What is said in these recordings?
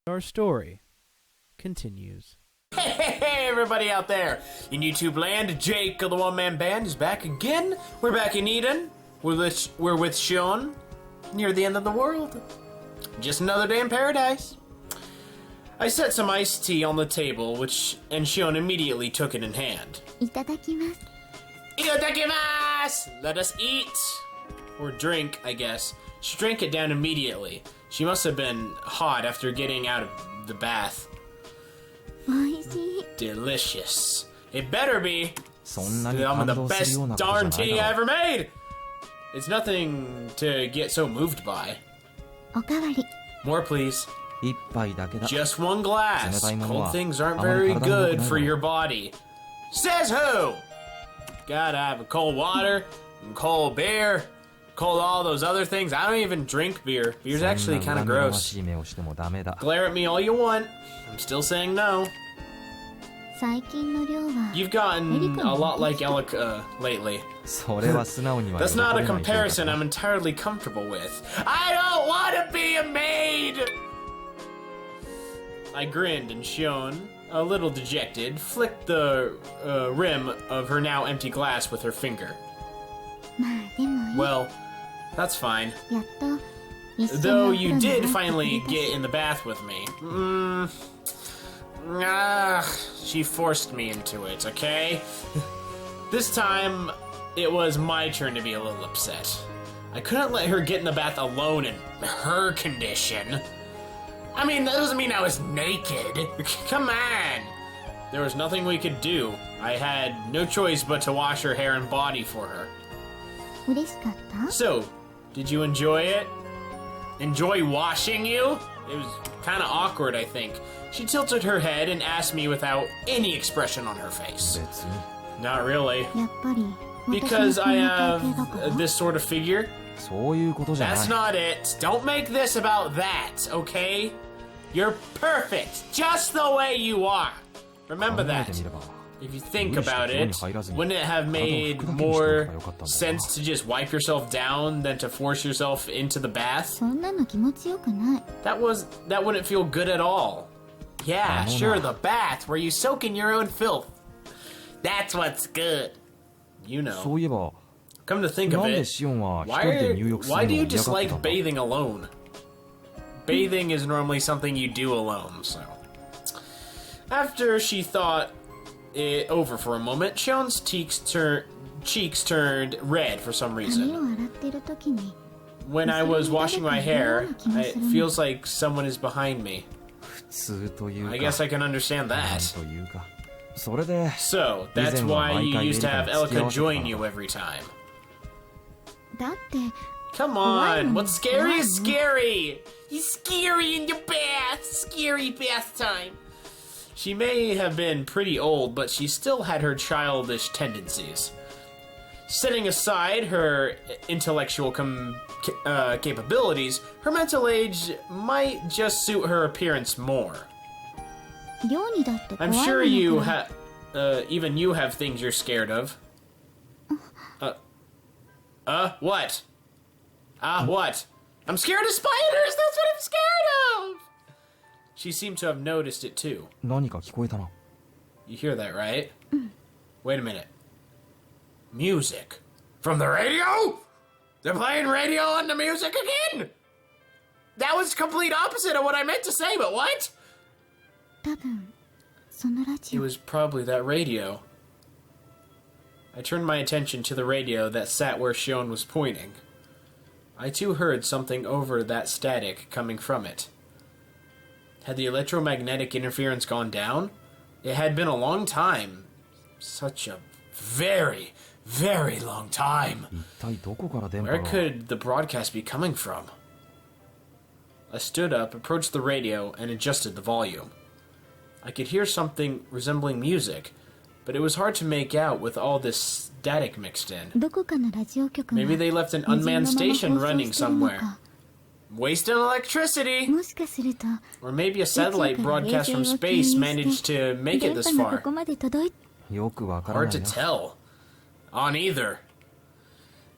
Our story continues. Hey, everybody out there in YouTube land, Jake of the One Man Band is back again. We're back in Eden. We're with Sean near the end of the world. Just another day in paradise. I set some iced tea on the table, and Sean immediately took it in hand. Itadakimasu. Itadakimasu! Let us eat. Or drink, I guess. She drank it down immediately. She must have been hot after getting out of the bath. Delicious. It better be. I'm the best darn tea I ever made. It's nothing to get so moved by. More, please. Just one glass. Cold things aren't very good for your body. Says who? Gotta have a cold water and cold beer. Cold all those other things. I don't even drink beer. Beer's actually kind of gross. Glare at me all you want. I'm still saying no. You've gotten a lot like Elika lately. That's not a comparison I'm entirely comfortable with. I don't want to be a maid! I grinned and Shion, a little dejected, flicked the rim of her now empty glass with her finger. Well, that's fine. Though you did finally get in the bath with me. She forced me into it, okay? This time, it was my turn to be a little upset. I couldn't let her get in the bath alone in her condition. I mean, that doesn't mean I was naked. Come on! There was nothing we could do. I had no choice but to wash her hair and body for her. So, did you enjoy it? Enjoy washing you? It was kind of awkward, I think. She tilted her head and asked me without any expression on her face. Not really. Because I have this sort of figure? That's not it. Don't make this about that, okay? You're perfect, just the way you are. Remember that. If you think about it, wouldn't it have made more sense to just wipe yourself down than to force yourself into the bath? That wouldn't feel good at all. Yeah, sure, the bath, where you soak in your own filth. That's what's good. You know. Come to think of it, why do you dislike bathing alone? Bathing is normally something you do alone, so. After she thought it over for a moment, Sean's cheeks turned red for some reason. When I was washing my hair, it feels like someone is behind me. I guess I can understand that. So, that's why you used to have Elika join you every time. Come on, what's scary is scary! He's scary in your bath! Scary bath time! She may have been pretty old, but she still had her childish tendencies. Setting aside her intellectual capabilities, her mental age might just suit her appearance more. I'm sure you even you have things you're scared of. What? What? I'm scared of spiders! That's what I'm scared of! She seemed to have noticed it too. You hear that, right? Wait a minute. Music. From the radio? They're playing radio on the music again? That was complete opposite of what I meant to say, but what? It was probably that radio. I turned my attention to the radio that sat where Shion was pointing. I too heard something over that static coming from it. Had the electromagnetic interference gone down? It had been a long time. Such a very, very long time. Where could the broadcast be coming from? I stood up, approached the radio, and adjusted the volume. I could hear something resembling music, but it was hard to make out with all this static mixed in. Maybe they left an unmanned station running somewhere. Wasting electricity! Or maybe a satellite broadcast from space managed to make it this far. Hard to tell. On either.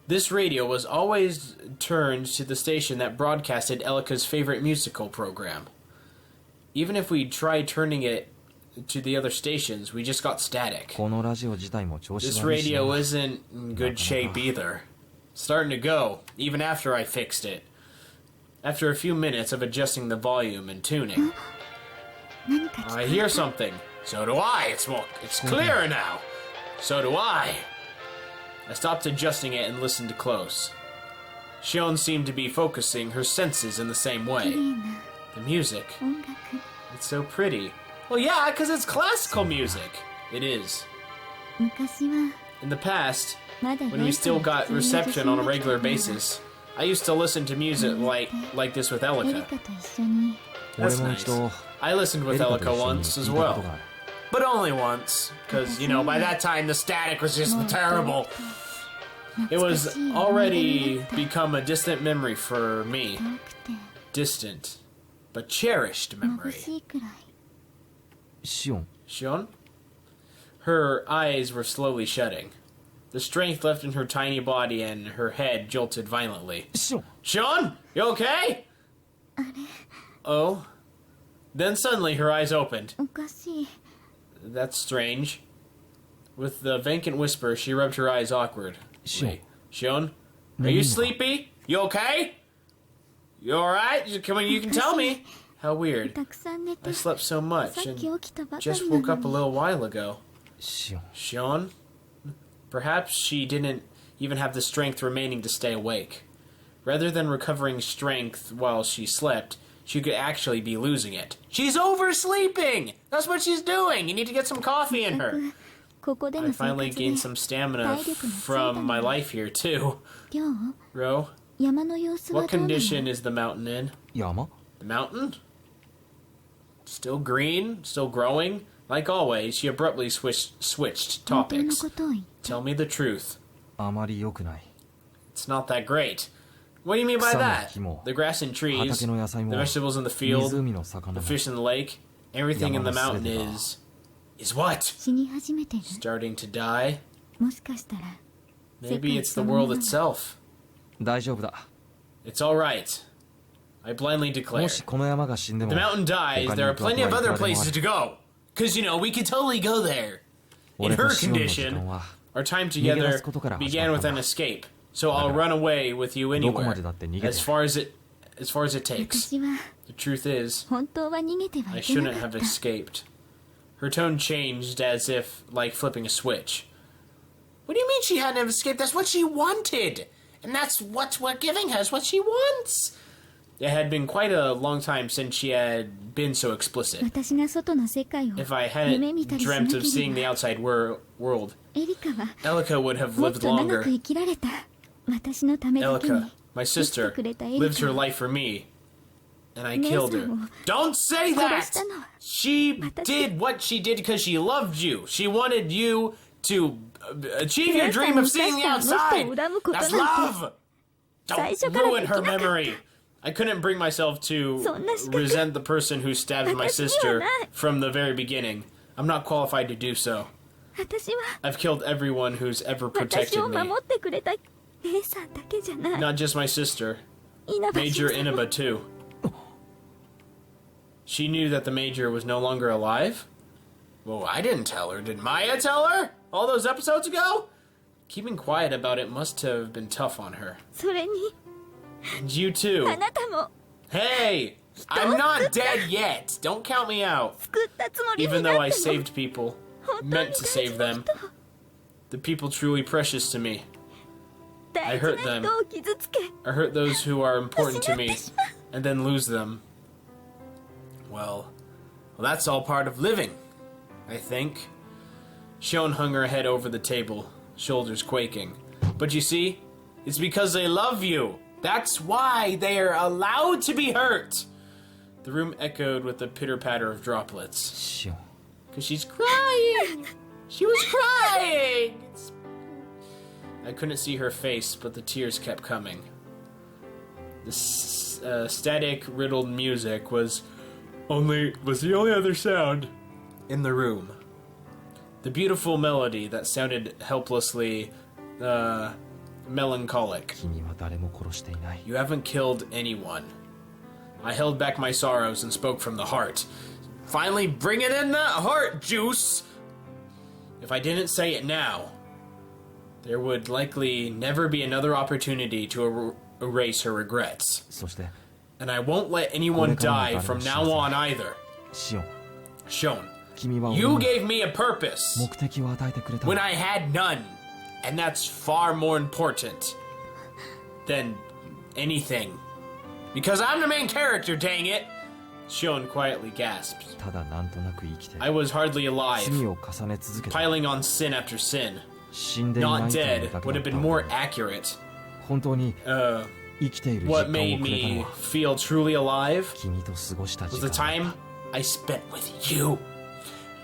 This radio was always turned to the station that broadcasted Elika's favorite musical program. Even if we tried turning it to the other stations, we just got static. This radio isn't in good shape either. Starting to go, even after I fixed it. After a few minutes of adjusting the volume and tuning. I hear something. So do I. It's clearer now. So do I. I stopped adjusting it and listened close. Shion seemed to be focusing her senses in the same way. The music. It's so pretty. Well, yeah, because it's classical music. It is. In the past, when we still got reception on a regular basis, I used to listen to music like this with Elika. That's nice. I listened with Elika once as well. But only once, because, you know, by that time the static was just terrible. It was already become a distant memory for me. Distant, but cherished memory. Shion? Her eyes were slowly shutting. The strength left in her tiny body and her head jolted violently. Shion? You okay? Oh? Then suddenly her eyes opened. That's strange. With the vacant whisper, she rubbed her eyes awkwardly. Shion? Are you sleepy? You okay? You alright? You can tell me. How weird. I slept so much and just woke up a little while ago. Shion? Perhaps she didn't even have the strength remaining to stay awake. Rather than recovering strength while she slept, she could actually be losing it. She's oversleeping! That's what she's doing! You need to get some coffee in her. I finally gained some stamina from my life here, too. Ro, what condition is the mountain in? The mountain? Still green? Still growing? Like always, she abruptly switched topics. Tell me the truth. It's not that great. What do you mean by that? The grass and trees, the vegetables in the field, the fish in the lake, everything in the mountain is what? Starting to die? Maybe it's the world itself. It's alright. I blindly declare. The mountain dies, there are plenty of other places to go. Because, you know, we could totally go there. In her condition, our time together began with an escape. So I'll run away with you anywhere, as far as it takes. The truth is, I shouldn't have escaped. Her tone changed as if, like flipping a switch. What do you mean she hadn't escaped? That's what she wanted! And that's what we're giving her, is what she wants! It had been quite a long time since she had been so explicit. If I hadn't dreamt of seeing the outside world, Elika would have lived longer. Elika, my sister, lived her life for me, and I killed her. Don't say that! She did what she did because she loved you. She wanted you to achieve your dream of seeing the outside. That's love! Don't ruin her memory. I couldn't bring myself to resent the person who stabbed my sister from the very beginning. I'm not qualified to do so. I've killed everyone who's ever protected me. Not just my sister. Major Inaba, too. She knew that the Major was no longer alive? Well, I didn't tell her. Did Maya tell her? All those episodes ago? Keeping quiet about it must have been tough on her. And you too. Hey! I'm not dead yet! Don't count me out. Even though I saved people. Meant to save them. The people truly precious to me. I hurt them. I hurt those who are important to me. And then lose them. Well, that's all part of living, I think. Shion hung her head over the table, shoulders quaking. But you see, it's because they love you. That's why they are allowed to be hurt. The room echoed with the pitter-patter of droplets. Because she's crying. She was crying. I couldn't see her face, but the tears kept coming. The static-riddled music was the only other sound in the room. The beautiful melody that sounded helplessly melancholic. You haven't killed anyone. I held back my sorrows and spoke from the heart. Finally bringing in that heart juice! If I didn't say it now, there would likely never be another opportunity to erase her regrets. そして And I won't let anyone die from now on either. シオン Shon, 君は俺 you に gave me a purpose 目的を与えてくれた when I had none. And that's far more important than anything. Because I'm the main character, dang it! Shon quietly gasped. ただなんとなく生きて I was hardly alive, 罪を重ね続けた piling on sin after sin. 死んでいない Not という dead だけ would だ have った been more accurate. 本当に Uh, 生きている時間 what を made くれたの me は feel truly alive 君と過ごした時 was the 間 time I spent with you.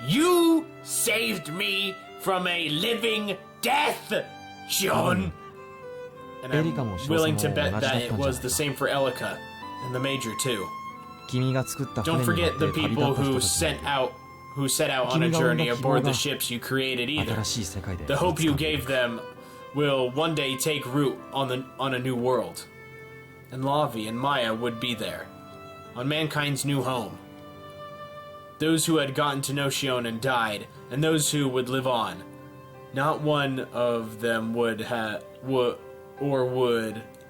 You saved me from a living death, Shon. And I'm willing to bet that it was the same for Elika and the Major too. 君が作った Don't 船に乗 forget っ the て旅立 people った人 who たち set out on a journey aboard the ships you created も either. 新しい世界で The hope you 見つかる gave them will one day take root on a new world. And Lavi and Maya would be there, on mankind's new home. Those who had gotten to know Shion and died, and those who would live on. Not one of them would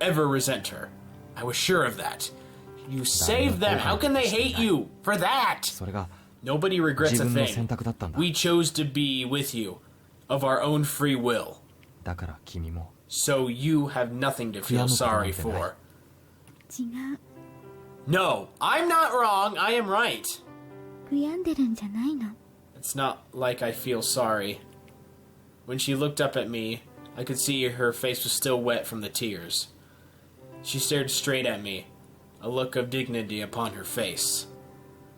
ever resent her. I was sure of that. You saved them. How can they hate you for that? それが Nobody regrets a 自分の選 thing. 択だったんだ We chose to be with you, of our own free will. だから君も So you have nothing to feel sorry for. 違う No, I'm not wrong. I am right. 悔やんでるんじゃないの It's not like I feel sorry. When she looked up at me, I could see her face was still wet from the tears. She stared straight at me, a look of dignity upon her face.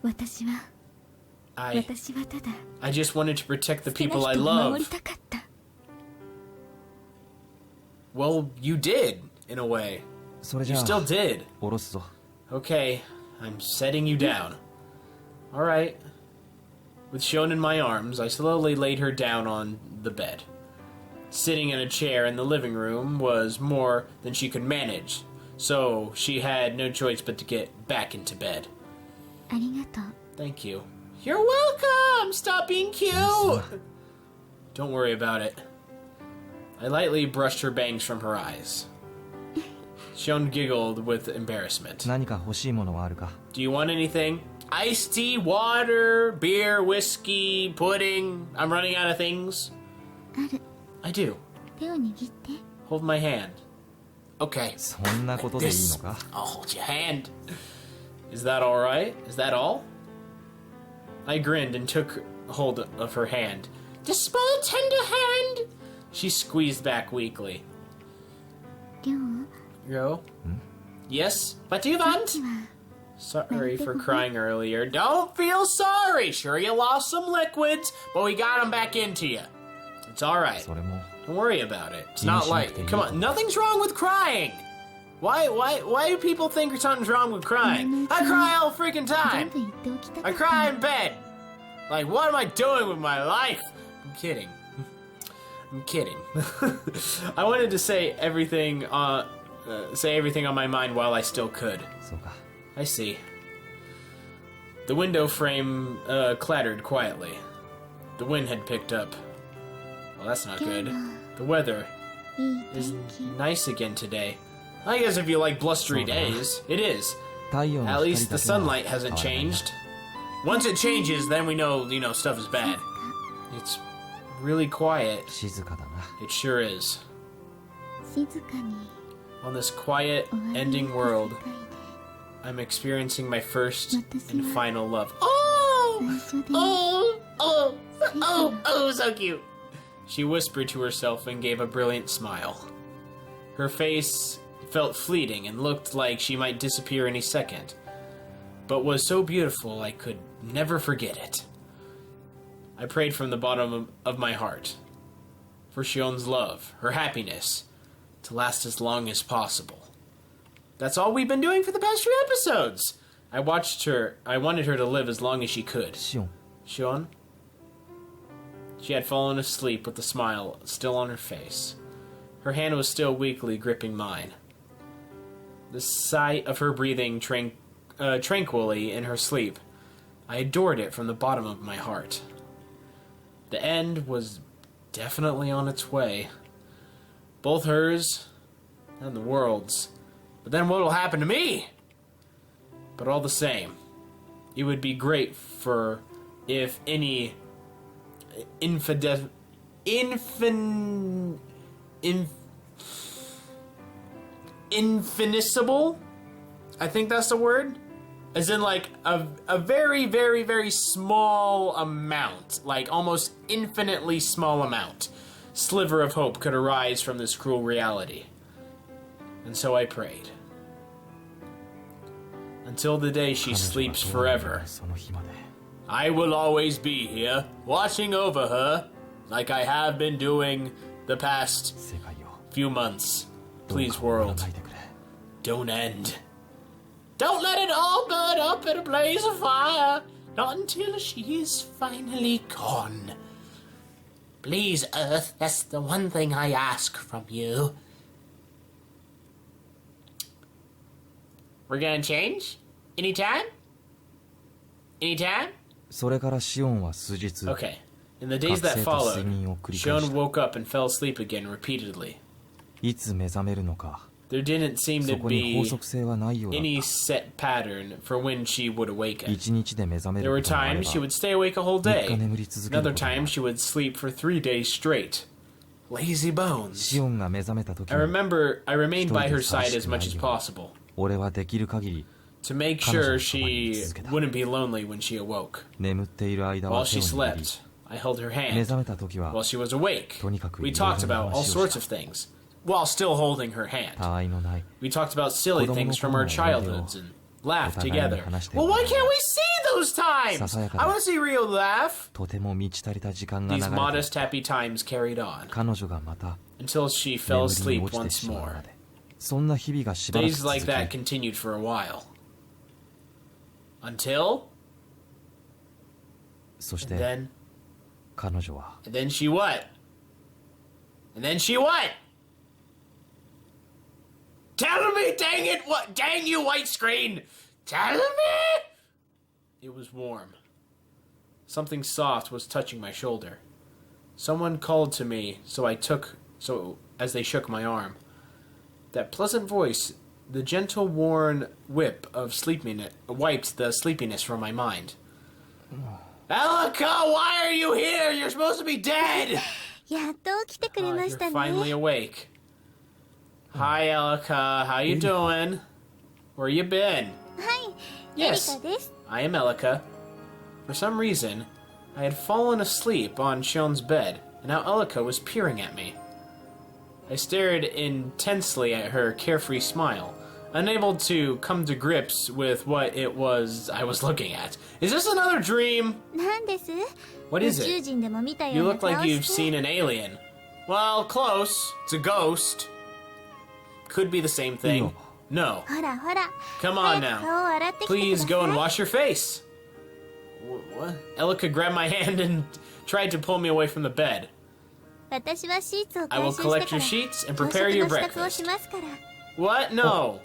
私は I 私はただ just wanted to protect the 好きな people I 人を守 love. りたかった Well, you did, in a way. それじ You ゃ still あ did. 下ろすぞ Okay, I'm setting you down. Alright. With Shon in my arms, I slowly laid her down on the bed. Sitting in a chair in the living room was more than she could manage, so she had no choice but to get back into bed. ありがとう Thank you. You're welcome! Stop being cute! Don't worry about it. I lightly brushed her bangs from her eyes. Shon giggled with embarrassment. 何か欲しいものはあるか Do you want anything? Iced tea, water, beer, whiskey, pudding. I'm running out of things. ある I do. 手を握って Hold my hand. Okay. そんなことでいい This. のか I'll hold your hand. Is that alright? Is that all? I grinned and took hold of her hand. The small, tender hand! She squeezed back weakly. りょう Yo? Yes? What do you want? は Sorry for crying earlier. Don't feel sorry. Sure, you lost some liquids, but we got them back into you. It's alright. それも Don't worry about it. It's not like... Come on, nothing's wrong with crying. Why do people think something's wrong with crying? I cry all freaking 全 time. 部言っておきたか I った cry in bed. Like, what am I doing with my life? I'm kidding. I'm kidding. I wanted to say everything on my mind while I still could. そうか I see. The window frame clattered quietly. The wind had picked up. Well, that's not good. The weather いい is 天気 nice again today. I guess if you like blustery days, it is. 太陽の At 光 least だ the けは sunlight hasn't 変わらないな changed. Once it changes, then we know, stuff is bad. It's really quiet. 静かだな It sure is. 静かに On this quiet, 終わり ending の world, 世界で I'm experiencing my first 私 and は final love. Oh! 最初で Oh, so cute. She whispered to herself and gave a brilliant smile. Her face felt fleeting and looked like she might disappear any second, but was so beautiful I could never forget it. I prayed from the bottom of my heart for Shion's love, her happiness, to last as long as possible. That's all we've been doing for the past few episodes. I wanted her to live as long as she could. シオン Shion? She had fallen asleep with the smile still on her face. Her hand was still weakly gripping mine. The sight of her breathing tranquilly in her sleep. I adored it from the bottom of my heart. The end was definitely on its way. Both hers and the world's. But then what will happen to me? But all the same, it would be great for if any infinisible, I think that's the word, as in like a very, very, very small amount, like almost infinitely small amount, sliver of hope could arise from this cruel reality. And so I prayed. Until the day she sleeps forever, I will always be here, watching over her, like I have been doing the past few months. Please, world, don't end. Don't let it all burn up in a blaze of fire, not until she is finally gone. Please, Earth, that's the one thing I ask from you. We're gonna change? Anytime? Anytime? それからシオンは数日 Okay. In the days that followed, Shion woke up and fell asleep again repeatedly. いつ目覚めるのか There didn't seem そ to こに be 法則性はないようだっ any set pattern for when she would た awaken. 一日で目覚め There る were こともあれば times she would stay awake a whole 3 day. 日眠り続ける Another こともあ time る she would sleep for 3 days straight. Lazy bones. シオンが目覚めた時 I に remember I remained by her side as much as 一人で寂しくないように possible 俺はできる限り to make sure she wouldn't be lonely when she awoke. 眠っている間 While は she 手を握り slept, I held her 目 hand. 覚めた時は While she was awake, とにかく we いろい talked ろな about all 話を sorts し of た things, while still holding her hand. 他愛のない We talked about silly things from our childhoods and laughed together. Well, why can't we see those times? I want to see Rio laugh. とても満ち足りた時間が流 These れて modest, happy times carried on 彼女がまた until she 眠 fell りに asleep 落ちて once しまう more. までそんな日々がしばらく Days 続 like that き continued for a while. Until, そし and て then, 彼女は and then she what? And then she what? Tell me, dang it! What? Dang you, white screen! Tell me! It was warm. Something soft was touching my shoulder. Someone called to me, as they shook my arm. That pleasant voice, the gentle, worn whip of sleepiness, wiped the sleepiness from my mind. Elika, why are you here? You're supposed to be dead! やっと起きてくれ Oh, ま you're したね。 finally awake. Hi, Elika. How you doing? Where you been? はい、Yes, エリカです。 I am Elika. For some reason, I had fallen asleep on Shion's bed, and now Elika was peering at me. I stared intensely at her carefree smile, unable to come to grips with what it was I was looking at. Is this another dream? なんです？ What is 宇宙 it? 人でも見た You ような look 顔 like you've して。 seen an alien. Well, close. It's a ghost. Could be the same thing. No. ほらほら。 Come 早 on く now. 顔を洗ってきてくだ Please さい。 go and wash your face. What? Elika grabbed my hand and tried to pull me away from the bed. 私はシーツを I 回 will 収 collect してか your ら sheets and 朝 prepare 食 your の支度を breakfast. しますから。 What? No.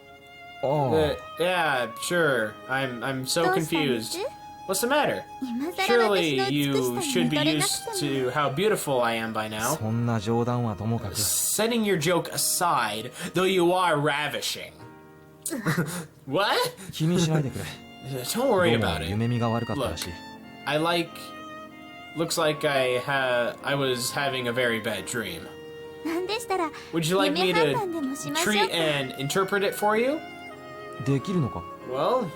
ああ Yeah, sure. I'm so どうしたんです confused. What's the matter? 今更 Surely 私の美 you しさに should 見 be とれなく used ても。 to how beautiful I am by now. そんな冗談はともかく Setting your joke aside, though you are ravishing. What? 気にしないでくれ Don't どう worry も about it. 夢見が悪かったら Look, しい looks like I was having a very bad dream. なんでしたら Would you like me 夢判断でもし to ましょう treat か。 and interpret it for you? できるのか Well,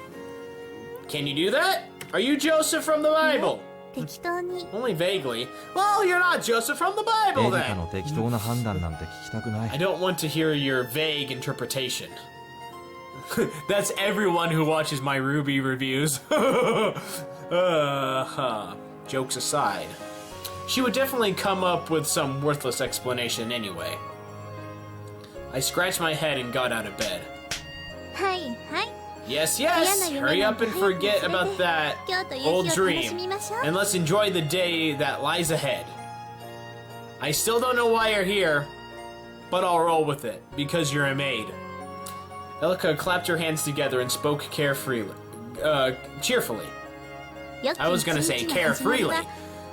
can you do that? Are you Joseph from the Bible? 適当に。 Only vaguely. Well, you're not Joseph from the エ Bible リカの then. 適当な判断なんて聞きたくな I い don't want to hear your vague interpretation. That's everyone who watches my Ruby reviews. Jokes aside, she would definitely come up with some worthless explanation anyway. I scratched my head and got out of bed. はいはい。 Yes, 嫌な yes! 夢 Hurry なん up て and 早く forget 忘れ about て that 今日という old 日を楽し dream. みましょう。 And let's enjoy the day that lies ahead. I still don't know why you're here, but I'll roll with it, because you're a maid. Elika clapped her hands together and spoke cheerfully. I was gonna say carefreely.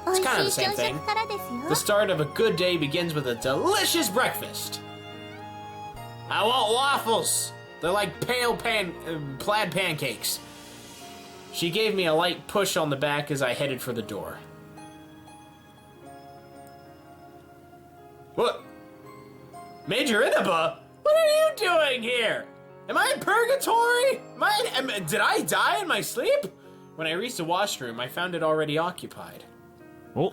It's kind of the same thing. The start of a good day begins with a delicious breakfast. I want waffles. They're like pale plaid pancakes. She gave me a light push on the back as I headed for the door. What? Major Inaba? What are you doing here? Am I in purgatory? Did I die in my sleep? When I reached the washroom, I found it already occupied. Oh,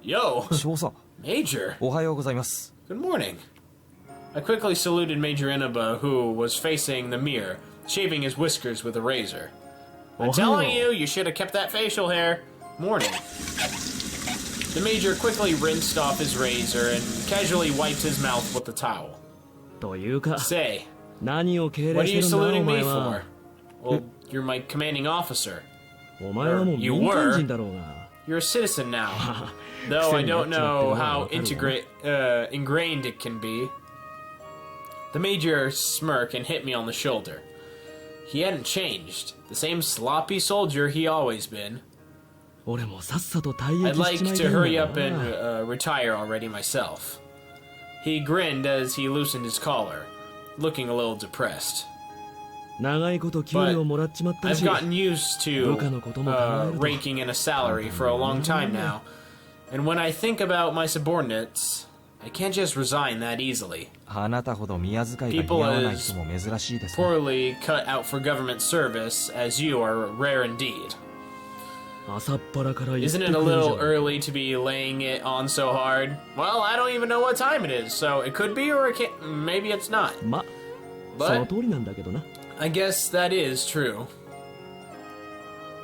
Yo, 少佐、 Major. おはようございます。 Good morning. I quickly saluted Major Inaba, who was facing the mirror, shaving his whiskers with a razor. I'm telling you, you should have kept that facial hair. Morning. The Major quickly rinsed off his razor and casually wiped his mouth with the towel. というか、 Say, 何を敬 what 礼 are して you るんだ saluting お me 前は for?。Well, you're my commanding officer. お前はもう You 民 were. 間人だろうが。 You're a citizen now. Though I don't know how ingrained it can be. The Major smirked and hit me on the shoulder. He hadn't changed. The same sloppy soldier he always been. 俺もさっさと退 I'd 役 like しちまいた to いんだ hurry よ up and な。 retire already myself. He grinned as he loosened his collar, looking a little depressed. 長いこと給料もらっちまった I've し。 gotten used to raking in a salary for a long time now, and when I think about my subordinates, I can't just resign that easily. あなたほど宮遣いが似合わない人も珍しいですね。 Poorly cut out for government service as you are rare indeed. 朝っぱらから言って Isn't く it る a じゃ little ん。 early to be laying it on so hard? Well, I don't even know what time it is, so it could be or it can't, maybe it's not. ま、その But 通りなんだけどな。 I guess that is true.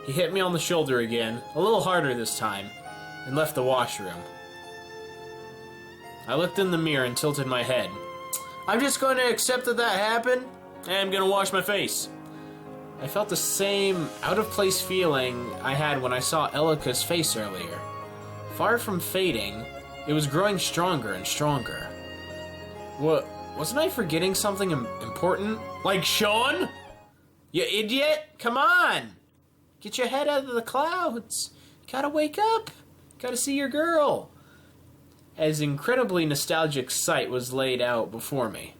He hit me on the shoulder again, a little harder this time, and left the washroom. I looked in the mirror and tilted my head. I'm just going to accept that that happened, and I'm going to wash my face. I felt the same out-of-place feeling I had when I saw Elika's face earlier. Far from fading, it was growing stronger and stronger. What? Wasn't I forgetting something important? Like Sean? You idiot! Come on! Get your head out of the clouds. Gotta wake up. Gotta see your girl. As incredibly nostalgic sight was laid out before me.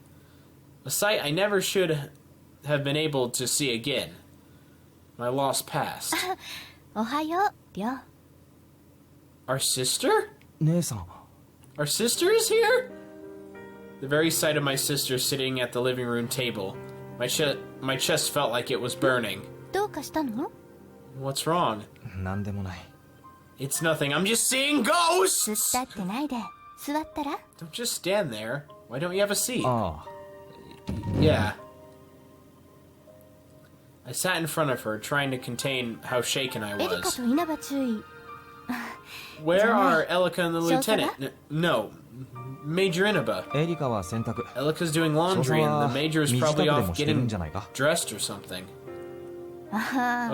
A sight I never should have been able to see again. My lost past. おはよう、りょう。 Our sister? 姉さん、 Our sister is here? The very sight of my sister sitting at the living room table, my chest felt like it was burning. どうかしたの？ What's wrong? なんでもない。 It's nothing. I'm just seeing ghosts! 突っ立ってないで、座ったら？ Don't just stand there. Why don't you have a seat? ああ、 Yeah. I sat in front of her, trying to contain how shaken I エリカ was. と稲葉注意。 Where are Elika and the Shosara? lieutenant? No. Major Inaba. エリカは洗濯。 Elika's doing 少 laundry 佐 and は the major is 身支度 probably で off もしてるん getting じゃないか。 dressed or something. あ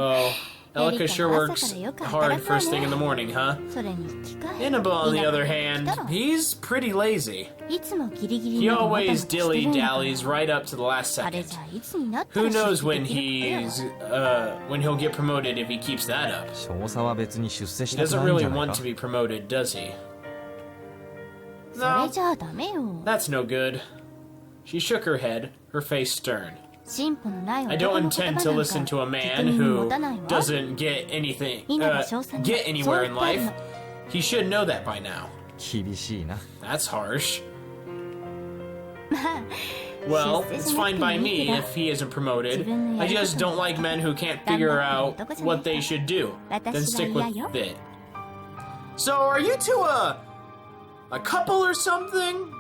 Oh, あ、 Elika sure は works 朝からよく hard 働くわ first thing in the ね。 morning, huh? それに引き換え。 Inaba, on the 稲葉 other が hand, 来たろ。 he's pretty lazy. いつもギリギリ He までもたもた always してるんだから dilly-dallies right up to the last あれ second. じゃいつになったら Who 出 knows 世 when できるかよ。 when he'll get promoted if he keeps that up. 少佐は別に出世 He したく doesn't ないん really じゃない want か to。be promoted, does he? それ No, じゃあダメよ。 that's no good. She shook her head, her face stern. 進歩のない I 男 don't の言葉 intend なん to か listen to a 聞く man 耳 who 持たないわ。 doesn't get anything, 稲葉少佐に get そう anywhere 言 in ってある life. の。 He should know that by now. 厳しいな。 That's harsh. まあ Well, 出世 it's しなく fine ても by いい me けど if he isn't promoted. 自分の I やり just 方な don't ん like だ men who can't 頑 figure 張 out ってる男じゃない what they should do, then 私 stick は with 嫌よ。 it. So, are you two a couple or something?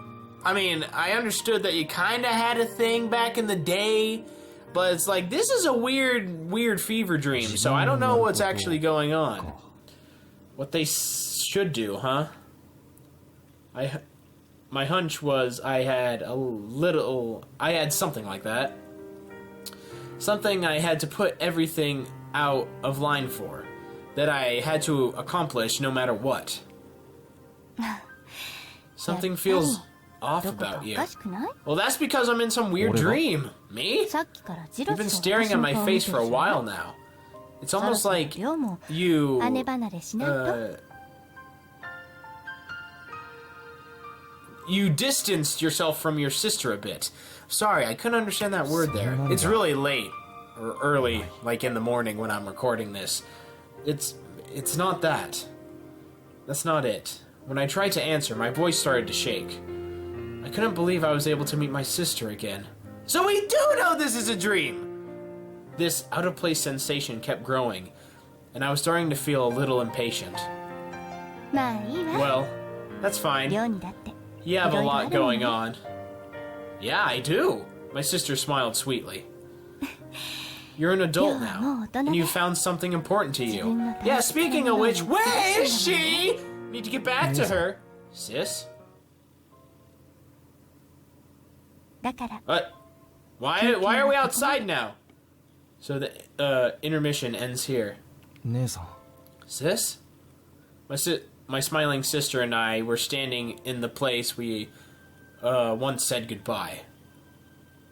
I mean, I understood that you kind of had a thing back in the day, but it's like this is a weird fever dream. So I don't know what's actually going on. What they should do, huh? My hunch was I had something like that. Something I had to put everything out of line for. That I had to accomplish no matter what. Something feels off どこか about お you. かしくない？ Well, that's because I'm in some weird What about- dream. Me? さっきからジロ You've ジロ been staring 私 at の my 顔を見 face て for る a じゃない while now. It's almost like 亮も you 姉離れしないと。 you distanced yourself from your sister a bit. Sorry, I couldn't understand that word there. It's really late or early, like in the morning when I'm recording this. It's not that. That's not it. When I tried to answer, my voice started to shake. I couldn't believe I was able to meet my sister again. So we do know this is a dream! This out-of-place sensation kept growing, and I was starting to feel a little impatient. まあいいわ。 Well, that's fine. 亮にだって You have a lot いろいろあるもん going ね。 on. Yeah, I do. My sister smiled sweetly. You're an adult Yeah, now, no, don't and you I- found something important to you. Zibun Yeah, na speaking of which, where is she? Need to get back to her. Sis? だから What? Why are we outside now? So the intermission ends here. 姉さん Sis? My smiling sister and I were standing in the place we once said goodbye.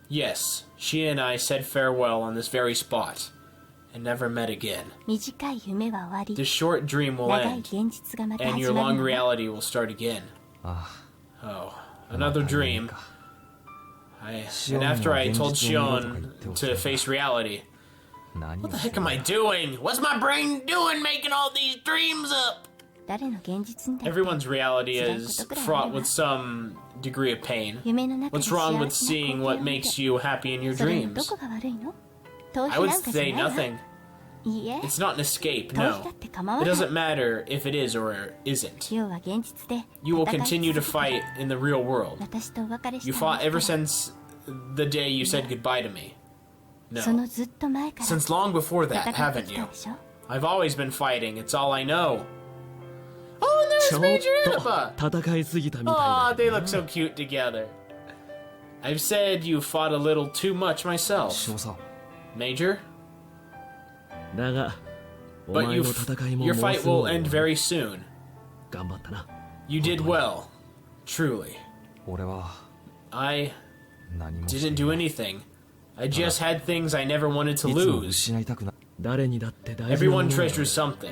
Yes, she and I said farewell on this very spot, and never met again. 短い夢は終わり This short dream will 長い end, 現実がまた and 始 your ま long るの。 reality will start again. あ Oh, あ another dream. か And after I told Shion to face reality, 何を what the heck am I doing? What's my brain doing making all these dreams up? 誰の現実にだって Everyone's reality is fraught with some degree of pain. 夢の中で What's wrong with 幸せな seeing 光景 what を見 makes て you happy in your それのど dreams? こが悪いの？逃 I 避 would なんかじゃ say ないわ。 nothing. いいえ、 It's not an escape, 逃避だ no. って構わ It ない。 doesn't matter if it is or isn't. 要は現実で You will 戦い continue to 続けて fight in the real world. 私とお別れし You た fought あの ever 日から since the day you said goodbye to me. そ No. のずっと前から Since long before 戦 that, って haven't きた you? でしょ。 I've always been fighting. It's all I know. Oh, and ちょ there's っ Major と Inaba. 戦いすぎたみたい Aw, だ they look so cute together. I've said you fought a little too much myself. 少佐 Major? だがお But 前 you, の戦いも your もう fight すぐ will 終わ end る very soon. 頑張ったな You did well. Truly. 俺は I 何もして didn't do anything. I just had things I never wanted to いつも lose. 失いたくない誰にだって大事なも Everyone のがある treasures something.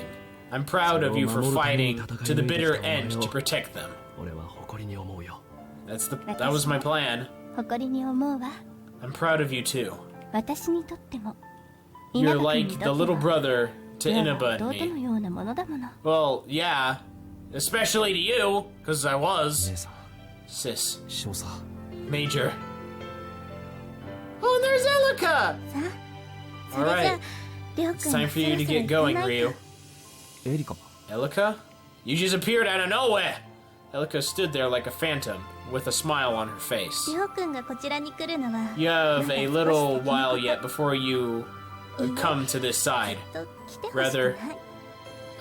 I'm proud of you for fighting to the bitter end to protect them. 俺は誇りに思うよ That was my plan. 誇りに思うわ。 I'm proud of you too. 私にとっても You're 稲葉君 like に the とって little は brother to 要は Inaba and 弟の me. ようなものだもの。 Well, yeah. Especially to you, because I was. 姉さん Sis. 少佐 Major. Oh, and there's Elika! さあ、それじゃ Alright. あ、りょう It's くん time が for そ you ろ to そろ get 行か going, ない Ryu. エリカ Elika? You just appeared out of nowhere! Elika stood there like a phantom, with a smile on her face. りょうくんがこちらに来るのは You have まだ a 少し little 先の while こと yet before you come to this side. と来てほしく Rather- ない。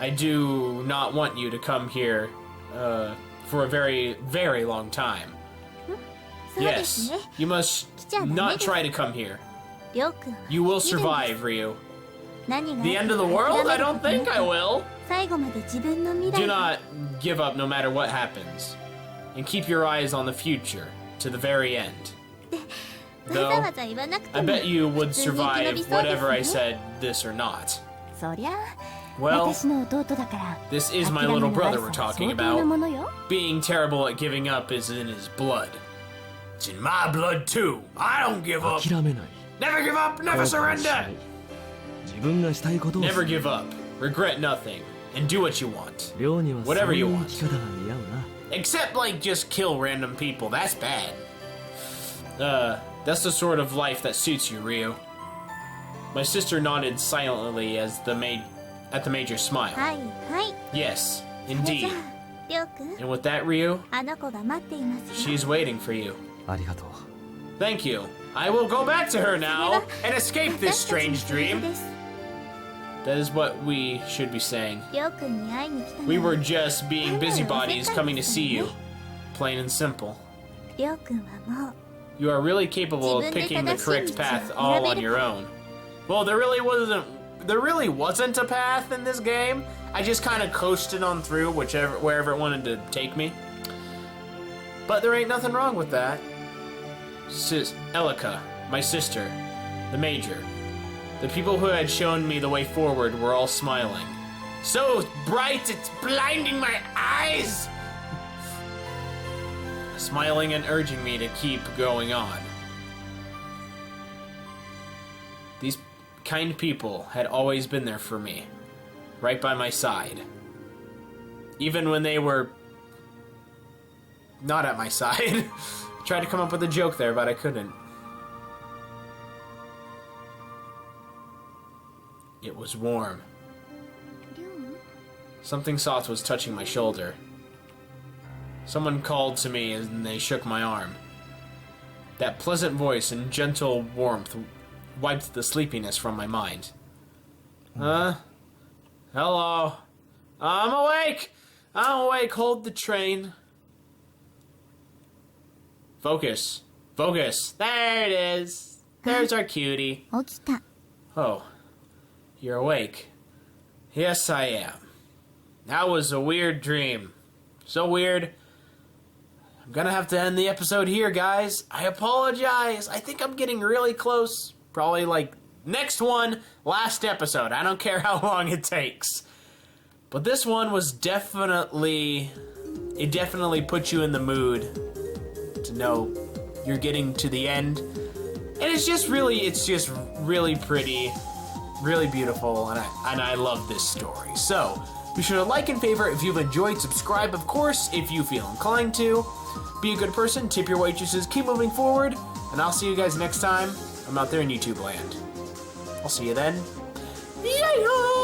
I do not want you to come here for a very, very long time. そうです Yes, ね。 you must 来ちゃダメ not です try to come here. りょうくんは You will 生きるんです survive, Ryu. 何が The あっ end て of the も world? 諦 I める don't ことな think く I will. 最後まで自分の未来 Do を not give up no matter what happens. And keep your eyes on the future to the very end. わざわ Though, ざ言わなくて I も bet you would 普通に生き延び survive そうです whatever I ね said, this or not. そりゃ Well, 私の弟だから this is 諦 my め little の brother 悪 we're さは talking 相当な about. ものよ。 Being terrible at giving up is in his blood. It's in my blood too. I don't give up. 諦めない Never give up, 後 never 悔しな surrender. い自分がしたいことをす Never る give up. Regret nothing. And do what you want. 亮にはそう Whatever い you う want. 生き方が似合うな Except, like, just kill random people. That's bad. That's the sort of life that suits you, Ryu. My sister nodded silently as at the Major's smile. はいはい Yes, それじ indeed. ゃありょうくん And with that, Ryu, あの子が待っていますよ she's waiting for you. ありがとう Thank you. I will go back to her now and escape this 私たちの strange セリ dream. フです That is what we should be saying. りょうくんに会いに来たの We were は just being busybodies coming to see you. Plain and simple. りょうくんはもう You are really capable of picking the correct path all on your own. Well, there really wasn't a path in this game. I just kind of coasted on through wherever it wanted to take me. But there ain't nothing wrong with that. Elika, my sister, the Major. The people who had shown me the way forward were all smiling. So bright, it's blinding my eyes! Smiling and urging me to keep going on. These kind people had always been there for me, right by my side. Even when they were not at my side. Tried to come up with a joke there, but I couldn't. It was warm. Something soft was touching my shoulder. Someone called to me and they shook my arm. That pleasant voice and gentle warmth wiped the sleepiness from my mind. Hello? I'm awake! I'm awake, hold the train. Focus. Focus. There it is. There's our cutie. 起きた。 Oh, you're awake. Yes, I am. That was a weird dream. So weird. I'm gonna have to end the episode here, guys. I apologize. I think I'm getting really close. Probably like next one, last episode. I don't care how long it takes. But this one was definitely... It definitely put you in the mood to know you're getting to the end. And it's just really pretty, really beautiful, and I love this story. So, be sure to like and favorite if you've enjoyed, subscribe, of course, if you feel inclined to. Be a good person, tip your waitresses, keep moving forward, and I'll see you guys next time. I'm out there in YouTube land. I'll see you then. Yeah!